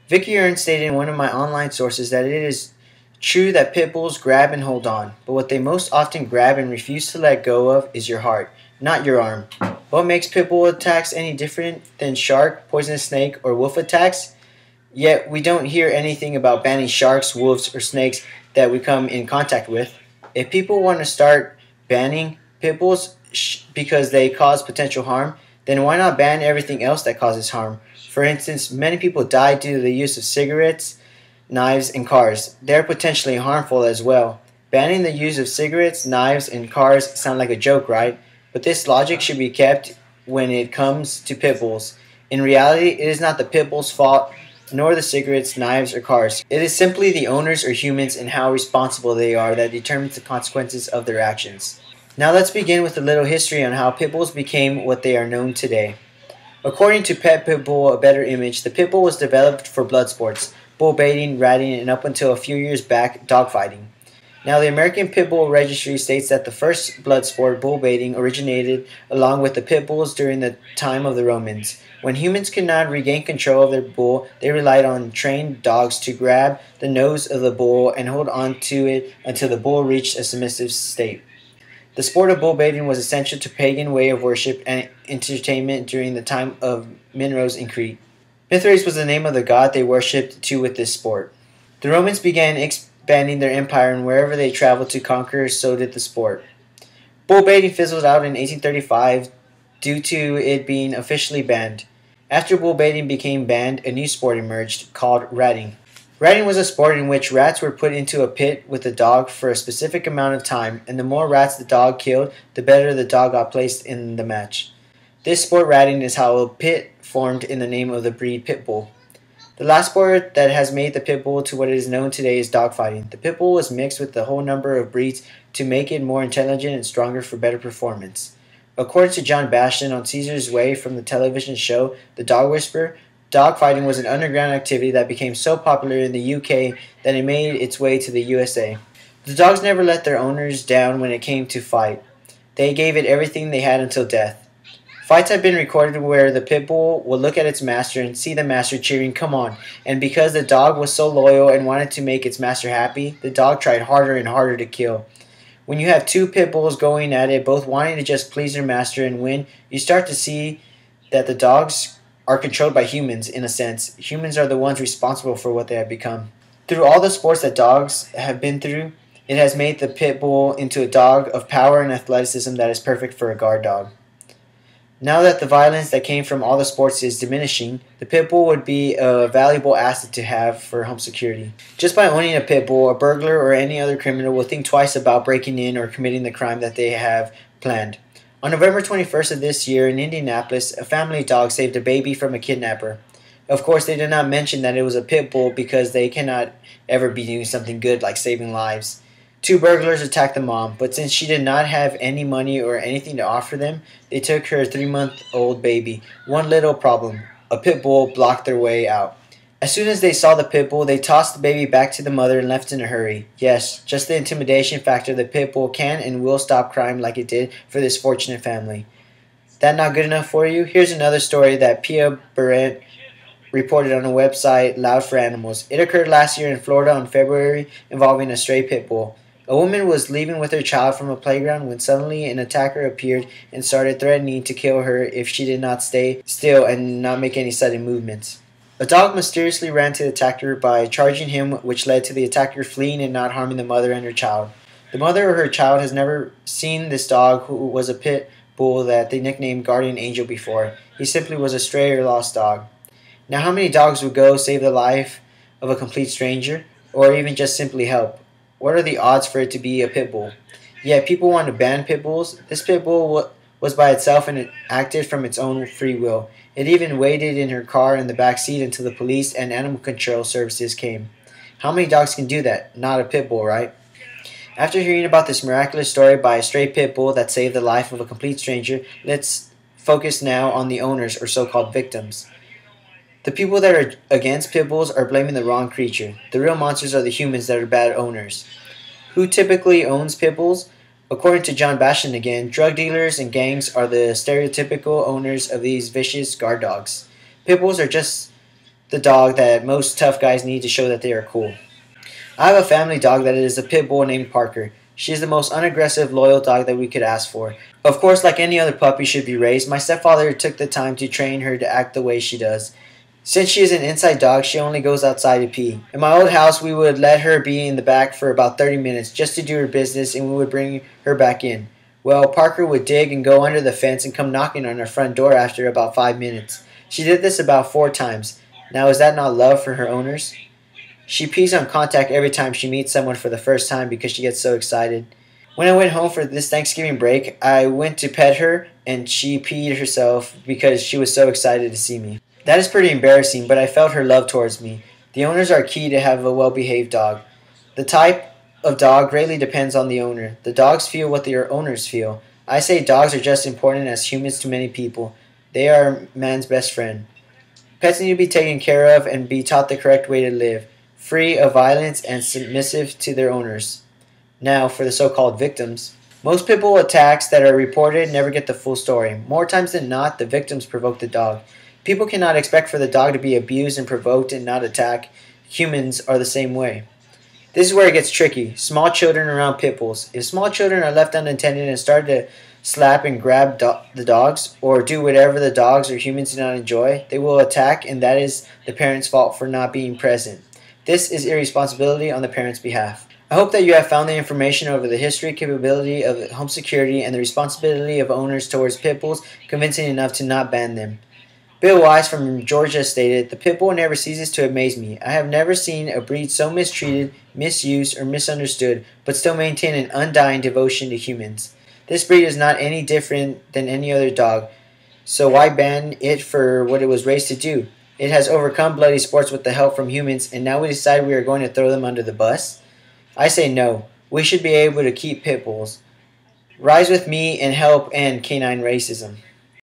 Vicky Earn stated in one of my online sources that it is true that pit bulls grab and hold on, but what they most often grab and refuse to let go of is your heart, not your arm. What makes pit bull attacks any different than shark, poisonous snake, or wolf attacks? Yet we don't hear anything about banning sharks, wolves, or snakes that we come in contact with. If people want to start banning pit bulls because they cause potential harm, then why not ban everything else that causes harm? For instance, many people die due to the use of cigarettes, knives, and cars. They're potentially harmful as well. Banning the use of cigarettes, knives, and cars sound like a joke, right? But this logic should be kept when it comes to pit bulls. In reality, it is not the pit bull's fault, nor the cigarettes, knives, or cars. It is simply the owners or humans and how responsible they are that determines the consequences of their actions. Now let's begin with a little history on how pit bulls became what they are known today. According to Pet Pit Bull: A Better Image, the pit bull was developed for blood sports, bull baiting, ratting, and up until a few years back, dogfighting. Now, the American Pit Bull Registry states that the first blood sport, bull baiting, originated along with the pit bulls during the time of the Romans. When humans could not regain control of their bull, they relied on trained dogs to grab the nose of the bull and hold on to it until the bull reached a submissive state. The sport of bull baiting was essential to pagan way of worship and entertainment during the time of Minrose in Crete. Mithras was the name of the god they worshipped too with this sport. The Romans began expanding their empire, and wherever they traveled to conquer, so did the sport. Bull baiting fizzled out in 1835 due to it being officially banned. After bull baiting became banned, a new sport emerged called ratting. Ratting was a sport in which rats were put into a pit with a dog for a specific amount of time, and the more rats the dog killed, the better the dog got placed in the match. This sport, ratting, is how a pit formed in the name of the breed pit bull. The last sport that has made the pit bull to what it is known today is dogfighting. The pit bull was mixed with a whole number of breeds to make it more intelligent and stronger for better performance. According to John Bastian on Caesar's Way from the television show The Dog Whisperer, dogfighting was an underground activity that became so popular in the UK that it made its way to the USA. The dogs never let their owners down when it came to fight. They gave it everything they had until death. Fights have been recorded where the pit bull will look at its master and see the master cheering, "Come on," and because the dog was so loyal and wanted to make its master happy, the dog tried harder and harder to kill. When you have two pit bulls going at it, both wanting to just please their master and win, you start to see that the dogs are controlled by humans in a sense. Humans are the ones responsible for what they have become. Through all the sports that dogs have been through, it has made the pit bull into a dog of power and athleticism that is perfect for a guard dog. Now that the violence that came from all the sports is diminishing, the pit bull would be a valuable asset to have for home security. Just by owning a pit bull, a burglar or any other criminal will think twice about breaking in or committing the crime that they have planned. On November 21st of this year in Indianapolis, a family dog saved a baby from a kidnapper. Of course, they did not mention that it was a pit bull because they cannot ever be doing something good like saving lives. Two burglars attacked the mom, but since she did not have any money or anything to offer them, they took her 3-month-old baby. One little problem: a pit bull blocked their way out. As soon as they saw the pit bull, they tossed the baby back to the mother and left in a hurry. Yes, just the intimidation factor, the pit bull can and will stop crime like it did for this fortunate family. That not good enough for you? Here's another story that Pia Barrett reported on a website, Loud for Animals. It occurred last year in Florida in February, involving a stray pit bull. A woman was leaving with her child from a playground when suddenly an attacker appeared and started threatening to kill her if she did not stay still and not make any sudden movements. A dog mysteriously ran to the attacker by charging him, which led to the attacker fleeing and not harming the mother and her child. The mother or her child has never seen this dog, who was a pit bull that they nicknamed Guardian Angel before. He simply was a stray or lost dog. Now, how many dogs would go save the life of a complete stranger, or even just simply help? What are the odds for it to be a pit bull? Yet people want to ban pit bulls. This pit bull was by itself and it acted from its own free will. It even waited in her car in the back seat until the police and animal control services came. How many dogs can do that? Not a pit bull, right? After hearing about this miraculous story by a stray pit bull that saved the life of a complete stranger, let's focus now on the owners, or so-called victims. The people that are against pit bulls are blaming the wrong creature. The real monsters are the humans that are bad owners. Who typically owns pit bulls? According to John Bastian again, drug dealers and gangs are the stereotypical owners of these vicious guard dogs. Pit bulls are just the dog that most tough guys need to show that they are cool. I have a family dog that is a pit bull named Parker. She is the most unaggressive, loyal dog that we could ask for. Of course, like any other puppy should be raised, my stepfather took the time to train her to act the way she does. Since she is an inside dog, she only goes outside to pee. In my old house, we would let her be in the back for about 30 minutes just to do her business, and we would bring her back in. Well, Parker would dig and go under the fence and come knocking on our front door after about 5 minutes. She did this about 4 times. Now, is that not love for her owners? She pees on contact every time she meets someone for the first time because she gets so excited. When I went home for this Thanksgiving break, I went to pet her and she peed herself because she was so excited to see me. That is pretty embarrassing, but I felt her love towards me. The owners are key to have a well-behaved dog. The type of dog greatly depends on the owner. The dogs feel what their owners feel. I say dogs are just as important as humans to many people. They are man's best friend. Pets need to be taken care of and be taught the correct way to live, free of violence and submissive to their owners. Now, for the so-called victims. Most pit bull attacks that are reported never get the full story. More times than not, the victims provoke the dog. People cannot expect for the dog to be abused and provoked and not attack. Humans are the same way. This is where it gets tricky. Small children around pit bulls. If small children are left unattended and start to slap and grab the dogs or do whatever the dogs or humans do not enjoy, they will attack, and that is the parent's fault for not being present. This is irresponsibility on the parent's behalf. I hope that you have found the information over the history, capability of home security, and the responsibility of owners towards pit bulls convincing enough to not ban them. Bill Wise from Georgia stated, "The pit bull never ceases to amaze me. I have never seen a breed so mistreated, misused, or misunderstood, but still maintain an undying devotion to humans. This breed is not any different than any other dog, so why ban it for what it was raised to do? It has overcome bloody sports with the help from humans, and now we decide we are going to throw them under the bus? I say no. We should be able to keep pit bulls. Rise with me and help end canine racism."